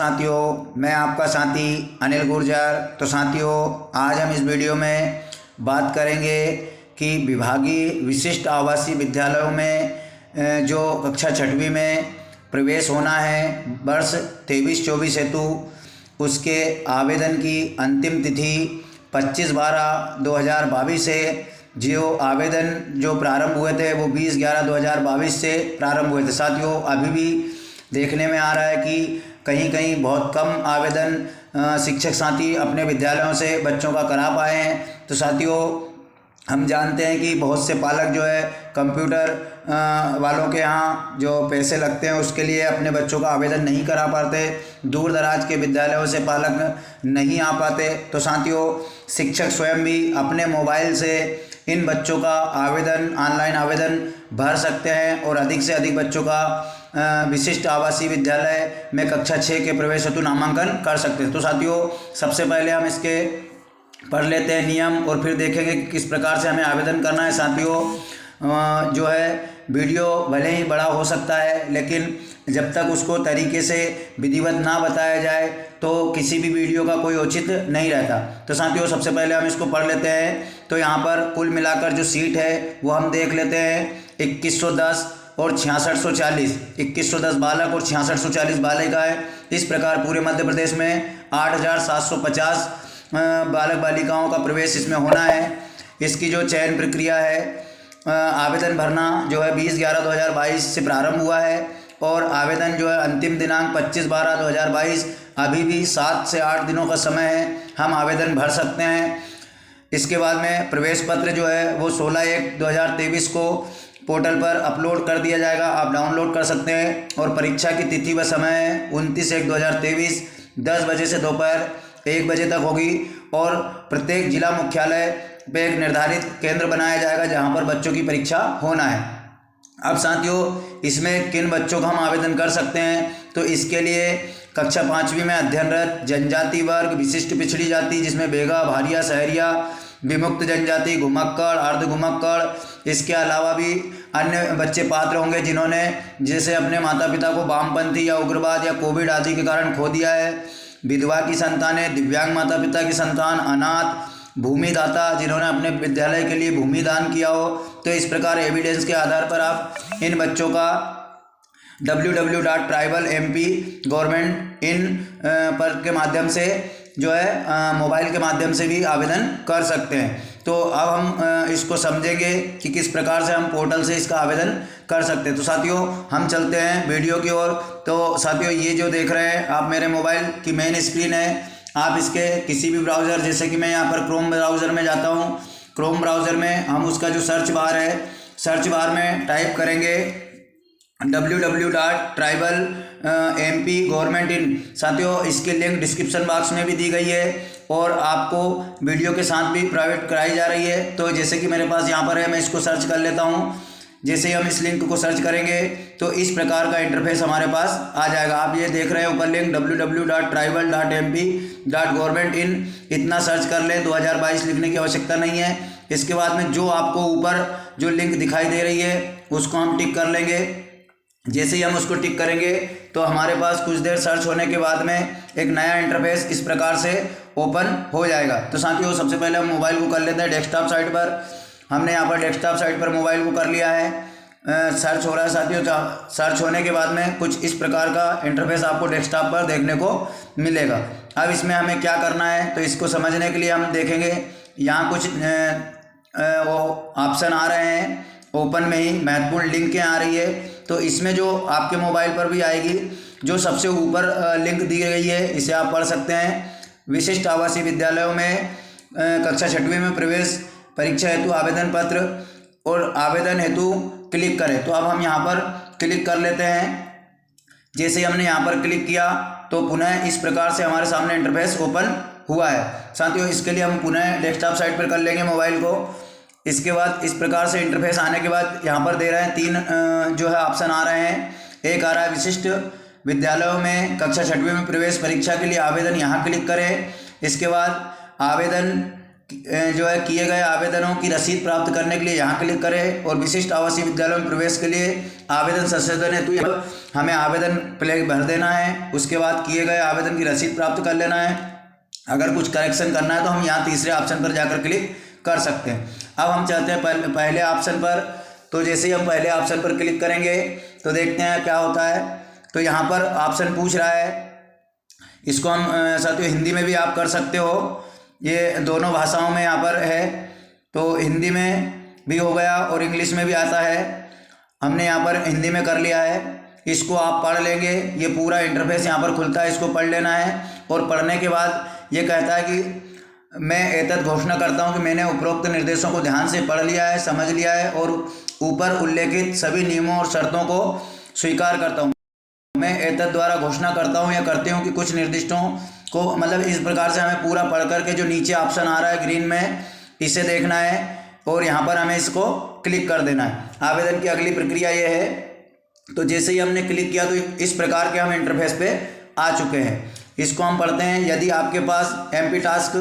साथियों, मैं आपका साथी अनिल गुर्जर। तो साथियों, आज हम इस वीडियो में बात करेंगे कि विभागीय विशिष्ट आवासीय विद्यालयों में जो कक्षा छठवीं में प्रवेश होना है वर्ष 23-24 हेतु, उसके आवेदन की अंतिम तिथि 25/12/2022 है। जो आवेदन जो प्रारंभ हुए थे वो 20/11/2022 से प्रारंभ हुए थे। साथियों, अभी भी देखने में आ रहा है कि कहीं कहीं बहुत कम आवेदन शिक्षक साथी अपने विद्यालयों से बच्चों का करा पाए हैं। तो साथियों, हम जानते हैं कि बहुत से पालक जो है कंप्यूटर वालों के यहाँ जो पैसे लगते हैं उसके लिए अपने बच्चों का आवेदन नहीं करा पाते, दूर दराज के विद्यालयों से पालक नहीं आ पाते। तो साथियों, शिक्षक स्वयं भी अपने मोबाइल से इन बच्चों का आवेदन ऑनलाइन आवेदन भर सकते हैं और अधिक से अधिक बच्चों का विशिष्ट आवासीय विद्यालय में कक्षा 6 के प्रवेश हेतु नामांकन कर सकते हैं। तो साथियों, सबसे पहले हम इसके पढ़ लेते हैं नियम और फिर देखेंगे कि किस प्रकार से हमें आवेदन करना है। साथियों, जो है वीडियो भले ही बड़ा हो सकता है, लेकिन जब तक उसको तरीके से विधिवत ना बताया जाए तो किसी भी वीडियो का कोई औचित नहीं रहता। तो साथियों, सबसे पहले हम इसको पढ़ लेते हैं। तो यहाँ पर कुल मिलाकर जो सीट है वो हम देख लेते हैं 2110 और 6640। 2110 बालक और 6640 बालिका है। इस प्रकार पूरे मध्य प्रदेश में 8750 बालक बालिकाओं का प्रवेश इसमें होना है। इसकी जो चयन प्रक्रिया है, आवेदन भरना जो है 20/11/2022 से प्रारंभ हुआ है और आवेदन जो है अंतिम दिनांक 25/12/2022। अभी भी 7 से 8 दिनों का समय है, हम आवेदन भर सकते हैं। इसके बाद में प्रवेश पत्र जो है वो 16/1/2023 को पोर्टल पर अपलोड कर दिया जाएगा, आप डाउनलोड कर सकते हैं। और परीक्षा की तिथि व समय है 29/1/2023 10 बजे से दोपहर 1 बजे तक होगी और प्रत्येक जिला मुख्यालय पे एक निर्धारित केंद्र बनाया जाएगा जहां पर बच्चों की परीक्षा होना है। अब साथियों, इसमें किन बच्चों का हम आवेदन कर सकते हैं? तो इसके लिए कक्षा 5वीं में अध्ययनरत जनजाति वर्ग, विशिष्ट पिछड़ी जाति जिसमें बेगा, भारिया, सहरिया, विमुक्त जनजाति, घुमक्कड़, अर्ध घुमक्कड़, इसके अलावा भी अन्य बच्चे पात्र होंगे जिन्होंने जैसे अपने माता पिता को वामपंथी या उग्रवाद या कोविड आदि के कारण खो दिया है, विधवा की संतानें, दिव्यांग माता पिता की संतान, अनाथ, भूमिदाता जिन्होंने अपने विद्यालय के लिए भूमि दान किया हो। तो इस प्रकार एविडेंस के आधार पर आप इन बच्चों का www.tribalmp.gov.in पर के माध्यम से जो है मोबाइल के माध्यम से भी आवेदन कर सकते हैं। तो अब हम इसको समझेंगे कि किस प्रकार से हम पोर्टल से इसका आवेदन कर सकते हैं। तो साथियों, हम चलते हैं वीडियो की ओर। तो साथियों, ये जो देख रहे हैं आप मेरे मोबाइल की मेन स्क्रीन है। आप इसके किसी भी ब्राउज़र, जैसे कि मैं यहाँ पर क्रोम ब्राउज़र में जाता हूँ, क्रोम ब्राउज़र में हम उसका जो सर्च बार है, सर्च बार में टाइप करेंगे www.tribalmp.gov.in। साथियों, इसकी लिंक डिस्क्रिप्शन बॉक्स में भी दी गई है और आपको वीडियो के साथ भी प्राइवेट कराई जा रही है। तो जैसे कि मेरे पास यहाँ पर है, मैं इसको सर्च कर लेता हूँ। जैसे ही हम इस लिंक को सर्च करेंगे तो इस प्रकार का इंटरफेस हमारे पास आ जाएगा। आप ये देख रहे हैं ऊपर लिंक www.tribal.mp.gov.in। इतना सर्च कर लें, 2022 लिखने की आवश्यकता नहीं है। इसके बाद में जो आपको ऊपर जो लिंक दिखाई दे रही है उसको हम टिक कर लेंगे। जैसे ही हम उसको टिक करेंगे तो हमारे पास कुछ देर सर्च होने के बाद में एक नया इंटरफेस इस प्रकार से ओपन हो जाएगा। तो साथियों, सबसे पहले हम मोबाइल को कर लेते हैं डेस्कटॉप साइट पर। हमने यहाँ पर डेस्कटॉप साइट पर मोबाइल को कर लिया है। सर्च हो रहा है साथियों। सर्च होने के बाद में कुछ इस प्रकार का इंटरफेस आपको डेस्कटॉप पर देखने को मिलेगा। अब इसमें हमें क्या करना है, तो इसको समझने के लिए हम देखेंगे यहाँ कुछ वो ऑप्शन आ रहे हैं। ओपन में ही महत्वपूर्ण लिंकें आ रही है। तो इसमें जो आपके मोबाइल पर भी आएगी, जो सबसे ऊपर लिंक दी गई है, इसे आप पढ़ सकते हैं। विशिष्ट आवासीय विद्यालयों में कक्षा 6वीं में प्रवेश परीक्षा हेतु आवेदन पत्र और आवेदन हेतु क्लिक करें। तो अब हम यहाँ पर क्लिक कर लेते हैं। जैसे ही हमने यहाँ पर क्लिक किया तो पुनः इस प्रकार से हमारे सामने इंटरफेस ओपन हुआ है। साथियों, इसके लिए हम पुनः डेस्कटॉप साइट पर कर लेंगे मोबाइल को। इसके बाद इस प्रकार से इंटरफेस आने के बाद यहाँ पर दे रहे हैं 3 जो है ऑप्शन आ रहे हैं। एक आ रहा है विशिष्ट विद्यालयों में कक्षा 6वीं में प्रवेश परीक्षा के लिए आवेदन, यहाँ क्लिक करें। इसके बाद आवेदन जो है किए गए आवेदनों की रसीद प्राप्त करने के लिए यहाँ क्लिक करें और विशिष्ट आवासीय विद्यालयों में प्रवेश के लिए आवेदन संशोधन हेतु हमें आवेदन पहले भर देना है। उसके बाद किए गए आवेदन की रसीद प्राप्त कर लेना है। अगर कुछ करेक्शन करना है तो हम यहाँ तीसरे ऑप्शन पर जाकर क्लिक कर सकते हैं। अब हम चाहते हैं पहले ऑप्शन पर, तो जैसे ही हम पहले ऑप्शन पर क्लिक करेंगे तो देखते हैं क्या होता है। तो यहाँ पर ऑप्शन पूछ रहा है, इसको हम साथियों हिंदी में भी आप कर सकते हो, ये दोनों भाषाओं में यहाँ पर है, तो हिंदी में भी हो गया और इंग्लिश में भी आता है। हमने यहाँ पर हिंदी में कर लिया है, इसको आप पढ़ लेंगे। ये पूरा इंटरफेस यहाँ पर खुलता है, इसको पढ़ लेना है। और पढ़ने के बाद ये कहता है कि मैं एतद घोषणा करता हूँ कि मैंने उपरोक्त निर्देशों को ध्यान से पढ़ लिया है, समझ लिया है और ऊपर उल्लेखित सभी नियमों और शर्तों को स्वीकार करता हूँ। मैं एतद द्वारा घोषणा करता हूँ या करती हूँ कि कुछ निर्दिष्टों को, मतलब इस प्रकार से हमें पूरा पढ़ करके जो नीचे ऑप्शन आ रहा है ग्रीन में, इसे देखना है और यहाँ पर हमें इसको क्लिक कर देना है। आवेदन की अगली प्रक्रिया ये है। तो जैसे ही हमने क्लिक किया तो इस प्रकार के हम इंटरफेस पे आ चुके हैं। इसको हम पढ़ते हैं। यदि आपके पास MP टास्क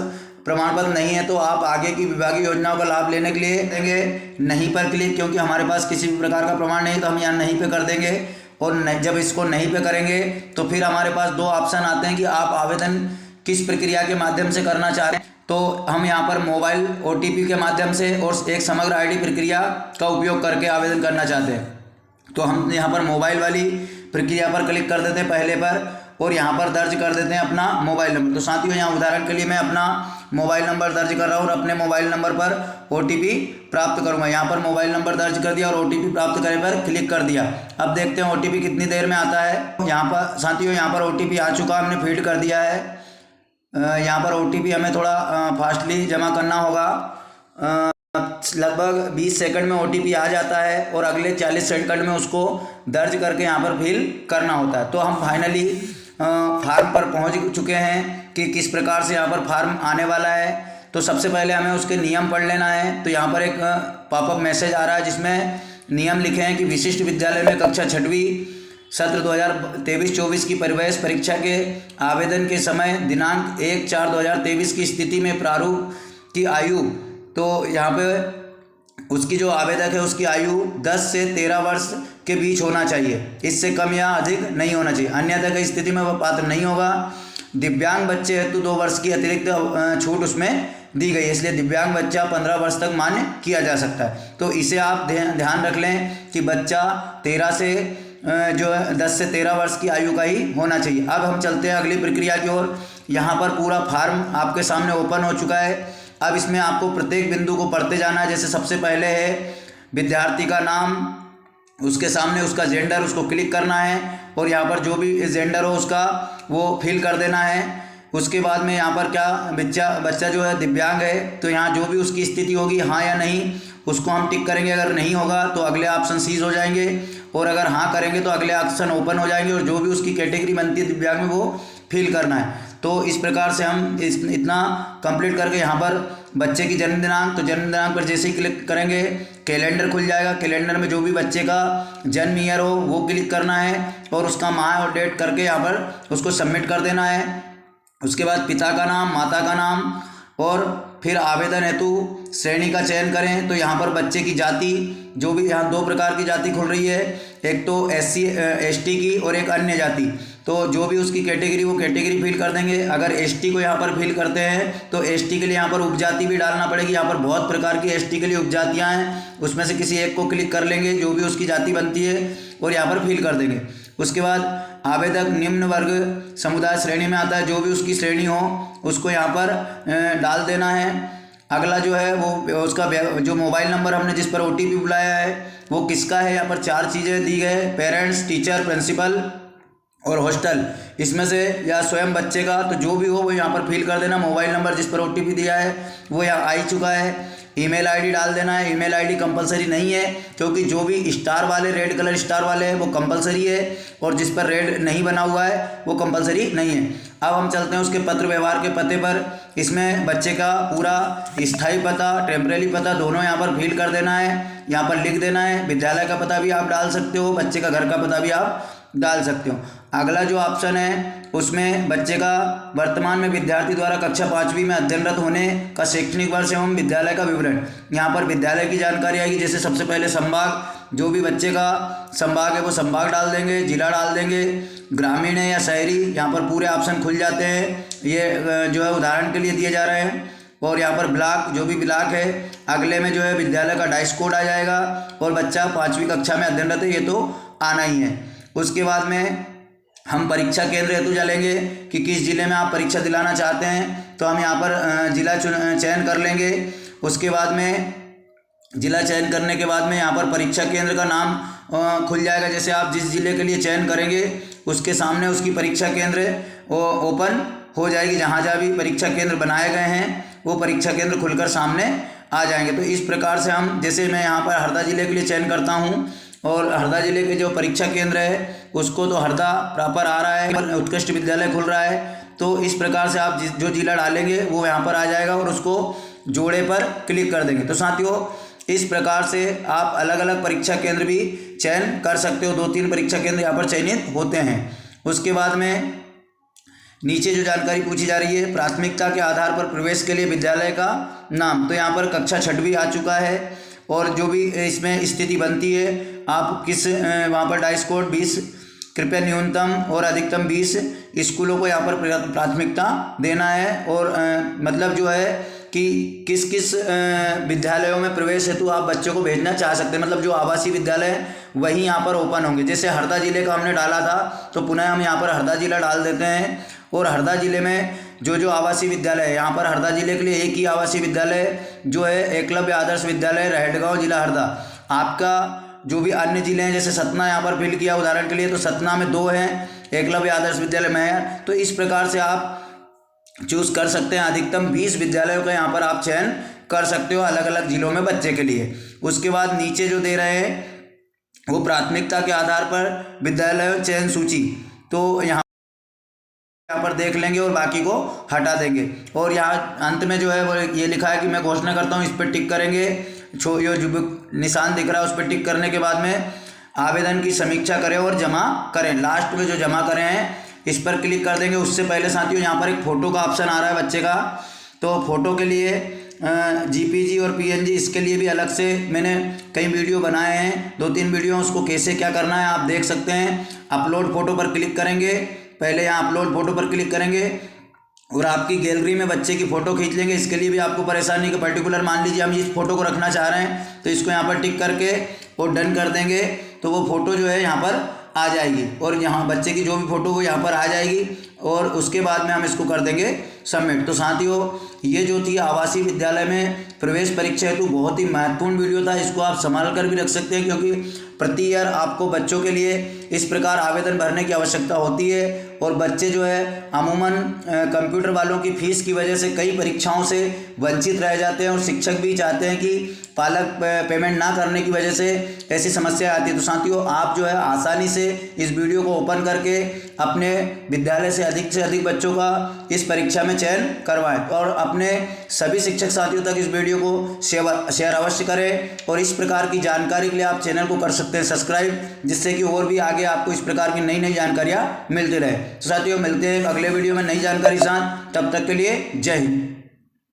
प्रमाण पत्र नहीं है तो आप आगे की विभागीय योजनाओं का लाभ लेने के लिए देंगे नहीं पर क्लिक, क्योंकि हमारे पास किसी भी प्रकार का प्रमाण नहीं तो हम यहाँ नहीं पे कर देंगे। और जब इसको नहीं पे करेंगे तो फिर हमारे पास दो ऑप्शन आते हैं कि आप आवेदन किस प्रक्रिया के माध्यम से करना चाह रहे हैं। तो हम यहाँ पर मोबाइल OTP के माध्यम से और एक समग्र ID प्रक्रिया का उपयोग करके आवेदन करना चाहते हैं। तो हम यहाँ पर मोबाइल वाली प्रक्रिया पर क्लिक कर देते हैं पहले पर और यहाँ पर दर्ज कर देते हैं अपना मोबाइल नंबर। तो साथियों यहाँ उदाहरण के लिए मैं अपना मोबाइल नंबर दर्ज कर रहा हूँ और अपने मोबाइल नंबर पर OTP प्राप्त करूँगा। यहाँ पर मोबाइल नंबर दर्ज कर दिया और OTP प्राप्त करने पर क्लिक कर दिया। अब देखते हैं OTP कितनी देर में आता है। यहाँ पर साथियों यहाँ पर OTP आ चुका, हमने फीड कर दिया है। यहाँ पर OTP हमें थोड़ा फास्टली जमा करना होगा। लगभग 20 सेकंड में OTP आ जाता है और अगले 40 सेकंड में उसको दर्ज करके यहाँ पर फिल करना होता है। तो हम फाइनली फार्म पर पहुँच चुके हैं कि किस प्रकार से यहाँ पर फार्म आने वाला है। तो सबसे पहले हमें उसके नियम पढ़ लेना है। तो यहाँ पर एक पॉपअप मैसेज आ रहा है जिसमें नियम लिखे हैं कि विशिष्ट विद्यालय में कक्षा 6वीं सत्र 2023-24 की प्रवेश परीक्षा के आवेदन के समय दिनांक 1/4/2023 की स्थिति में प्रारूप की आयु, तो यहाँ पे उसकी जो आवेदक है उसकी आयु 10 से 13 वर्ष के बीच होना चाहिए, इससे कम या अधिक नहीं होना चाहिए, अन्यथा की स्थिति में वह पात्र नहीं होगा। दिव्यांग बच्चे हेतु 2 वर्ष की अतिरिक्त छूट उसमें दी गई है, इसलिए दिव्यांग बच्चा 15 वर्ष तक मान्य किया जा सकता है। तो इसे आप ध्यान रख लें कि बच्चा 13 से जो है 10 से 13 वर्ष की आयु का ही होना चाहिए। अब हम चलते हैं अगली प्रक्रिया की ओर। यहाँ पर पूरा फार्म आपके सामने ओपन हो चुका है। अब इसमें आपको प्रत्येक बिंदु को पढ़ते जाना है। जैसे सबसे पहले है विद्यार्थी का नाम, उसके सामने उसका जेंडर, उसको क्लिक करना है और यहाँ पर जो भी जेंडर हो उसका वो फिल कर देना है। उसके बाद में यहाँ पर क्या बच्चा जो है दिव्यांग है, तो यहाँ जो भी उसकी स्थिति होगी हाँ या नहीं उसको हम टिक करेंगे। अगर नहीं होगा तो अगले ऑप्शन सीज हो जाएंगे और अगर हाँ करेंगे तो अगले ऑप्शन ओपन हो जाएंगे और जो भी उसकी कैटेगरी बनती है दिव्यांग में वो फिल करना है। तो इस प्रकार से हम इतना कंप्लीट करके यहाँ पर बच्चे की जन्म दिनांक, तो जन्म दिनांक पर जैसे ही क्लिक करेंगे कैलेंडर खुल जाएगा। कैलेंडर में जो भी बच्चे का जन्म ईयर हो वो क्लिक करना है और उसका माह और डेट करके यहाँ पर उसको सबमिट कर देना है। उसके बाद पिता का नाम, माता का नाम और फिर आवेदन हेतु श्रेणी का चयन करें। तो यहाँ पर बच्चे की जाति, जो भी यहाँ 2 प्रकार की जाति खुल रही है, एक तो SC ST की और एक अन्य जाति। तो जो भी उसकी कैटेगरी वो कैटेगरी फिल कर देंगे। अगर ST को यहाँ पर फिल करते हैं तो ST के लिए यहाँ पर उपजाति भी डालना पड़ेगी। यहाँ पर बहुत प्रकार की ST के लिए उपजातियाँ हैं, उसमें से किसी एक को क्लिक कर लेंगे जो भी उसकी जाति बनती है और यहाँ पर फिल कर देंगे। उसके बाद आवेदक निम्न वर्ग समुदाय श्रेणी में आता है, जो भी उसकी श्रेणी हो उसको यहाँ पर डाल देना है। अगला जो है वो उसका जो मोबाइल नंबर हमने जिस पर OTP बुलाया है वो किसका है। यहाँ पर 4 चीज़ें दी गए, पेरेंट्स, टीचर, प्रिंसिपल और हॉस्टल, इसमें से या स्वयं बच्चे का, तो जो भी हो वो यहाँ पर फिल कर देना। मोबाइल नंबर जिस पर OTP दिया है वो यहाँ आ ही चुका है। ईमेल आईडी डाल देना है। ईमेल आईडी कंपलसरी नहीं है क्योंकि जो भी स्टार वाले, रेड कलर स्टार वाले हैं वो कंपलसरी है और जिस पर रेड नहीं बना हुआ है वो कंपलसरी नहीं है। अब हम चलते हैं उसके पत्र व्यवहार के पते पर। इसमें बच्चे का पूरा स्थायी पता, टेम्परेरी पता दोनों यहाँ पर फिल कर देना है। यहाँ पर लिख देना है। विद्यालय का पता भी आप डाल सकते हो, बच्चे का घर का पता भी आप डाल सकते हो। अगला जो ऑप्शन है उसमें बच्चे का वर्तमान में विद्यार्थी द्वारा कक्षा 5वीं में अध्ययनरत होने का शैक्षणिक वर्ष एवं विद्यालय का विवरण। यहाँ पर विद्यालय की जानकारी आएगी। जैसे सबसे पहले संभाग, जो भी बच्चे का संभाग है वो संभाग डाल देंगे, जिला डाल देंगे, ग्रामीण है या शहरी, यहाँ पर पूरे ऑप्शन खुल जाते हैं। ये जो है उदाहरण के लिए दिए जा रहे हैं। और यहाँ पर ब्लॉक, जो भी ब्लॉक है, अगले में जो है विद्यालय का डाइस कोड आ जाएगा और बच्चा 5वीं कक्षा में अध्ययनरत है, ये तो आना ही है। उसके बाद में हम परीक्षा केंद्र हेतु चलेंगे कि किस जिले में आप परीक्षा दिलाना चाहते हैं, तो हम यहाँ पर जिला चयन कर लेंगे। उसके बाद में जिला चयन करने के बाद में यहाँ पर परीक्षा केंद्र का नाम खुल जाएगा। जैसे आप जिस जिले के लिए चयन करेंगे उसके सामने उसकी परीक्षा केंद्र ओपन हो जाएगी। जहाँ जहाँ भी परीक्षा केंद्र बनाए गए हैं वो परीक्षा केंद्र खुलकर सामने आ जाएंगे। तो इस प्रकार से हम, जैसे मैं यहाँ पर हरदा जिले के लिए चयन करता हूँ और हरदा जिले के जो परीक्षा केंद्र है उसको तो हरदा प्रॉपर आ रहा है, उत्कृष्ट विद्यालय खुल रहा है। तो इस प्रकार से आप जो जिला डालेंगे वो यहाँ पर आ जाएगा और उसको जोड़े पर क्लिक कर देंगे। तो साथियों, इस प्रकार से आप अलग अलग परीक्षा केंद्र भी चयन कर सकते हो। 2-3 परीक्षा केंद्र यहाँ पर चयनित होते हैं। उसके बाद में नीचे जो जानकारी पूछी जा रही है, प्राथमिकता के आधार पर प्रवेश के लिए विद्यालय का नाम। तो यहाँ पर कक्षा 6वीं आ चुका है और जो भी इसमें स्थिति बनती है, आप किस वहाँ पर डाइस कोड 20, कृपया न्यूनतम और अधिकतम 20 स्कूलों को यहाँ पर प्राथमिकता देना है। और मतलब जो है कि किस किस विद्यालयों में प्रवेश हेतु आप बच्चों को भेजना चाह सकते हैं, मतलब जो आवासीय विद्यालय हैं वही यहाँ पर ओपन होंगे। जैसे हरदा जिले का हमने डाला था तो पुनः हम यहाँ पर हरदा जिला डाल देते हैं। और हरदा जिले में जो आवासीय विद्यालय है, यहाँ पर हरदा जिले के लिए एक ही आवासीय विद्यालय जो है एकलव्य आदर्श विद्यालय रहटगांव, जिला हरदा। आपका जो भी अन्य जिले हैं, जैसे सतना यहाँ पर फिल किया उदाहरण के लिए, तो सतना में 2 हैं, एकलव्य आदर्श विद्यालय मैहर। तो इस प्रकार से आप चूज़ कर सकते हैं। अधिकतम 20 विद्यालयों का यहाँ पर आप चयन कर सकते हो अलग अलग जिलों में बच्चे के लिए। उसके बाद नीचे जो दे रहे हैं वो प्राथमिकता के आधार पर विद्यालय चयन सूची, तो यहाँ पर देख लेंगे और बाकी को हटा देंगे। और यहाँ अंत में जो है वो ये लिखा है कि मैं घोषणा करता हूँ, इस पर टिक करेंगे। ये जो निशान दिख रहा है उस पर टिक करने के बाद में आवेदन की समीक्षा करें और जमा करें। लास्ट में जो जमा करें हैं इस पर क्लिक कर देंगे। उससे पहले साथियों यहाँ पर एक फ़ोटो का ऑप्शन आ रहा है बच्चे का, तो फ़ोटो के लिए जीपीजी और पीएनजी, इसके लिए भी अलग से मैंने कई वीडियो बनाए हैं, 2-3 वीडियो, उसको कैसे क्या करना है आप देख सकते हैं। अपलोड फ़ोटो पर क्लिक करेंगे, पहले यहाँ अपलोड फ़ोटो पर क्लिक करेंगे और आपकी गैलरी में बच्चे की फ़ोटो खींच लेंगे। इसके लिए भी आपको परेशानी, कि पर्टिकुलर मान लीजिए हम इस फ़ोटो को रखना चाह रहे हैं तो इसको यहाँ पर टिक करके और डन कर देंगे, तो वो फ़ोटो जो है यहाँ पर आ जाएगी और यहाँ बच्चे की जो भी फ़ोटो वो यहाँ पर आ जाएगी। और उसके बाद में हम इसको कर देंगे सबमिट। तो साथियों, ये जो थी आवासीय विद्यालय में प्रवेश परीक्षा हेतु बहुत ही महत्वपूर्ण वीडियो था। इसको आप संभाल कर भी रख सकते हैं, क्योंकि प्रति ईयर आपको बच्चों के लिए इस प्रकार आवेदन भरने की आवश्यकता होती है। और बच्चे जो है अमूमन कंप्यूटर वालों की फ़ीस की वजह से कई परीक्षाओं से वंचित रह जाते हैं और शिक्षक भी चाहते हैं कि पालक पेमेंट ना करने की वजह से ऐसी समस्या आती है। तो साथियों, आप जो है आसानी से इस वीडियो को ओपन करके अपने विद्यालय से अधिक बच्चों का इस परीक्षा में चयन करवाएं और अपने सभी शिक्षक साथियों तक इस वीडियो को शेयर अवश्य करें। और इस प्रकार की जानकारी के लिए आप चैनल को कर सकते हैं सब्सक्राइब, जिससे कि और भी आगे आपको इस प्रकार की नई जानकारियाँ मिलती रहे। तो साथियों, मिलते हैं अगले वीडियो में नई जानकारी साथ, तब तक के लिए जय हिंद।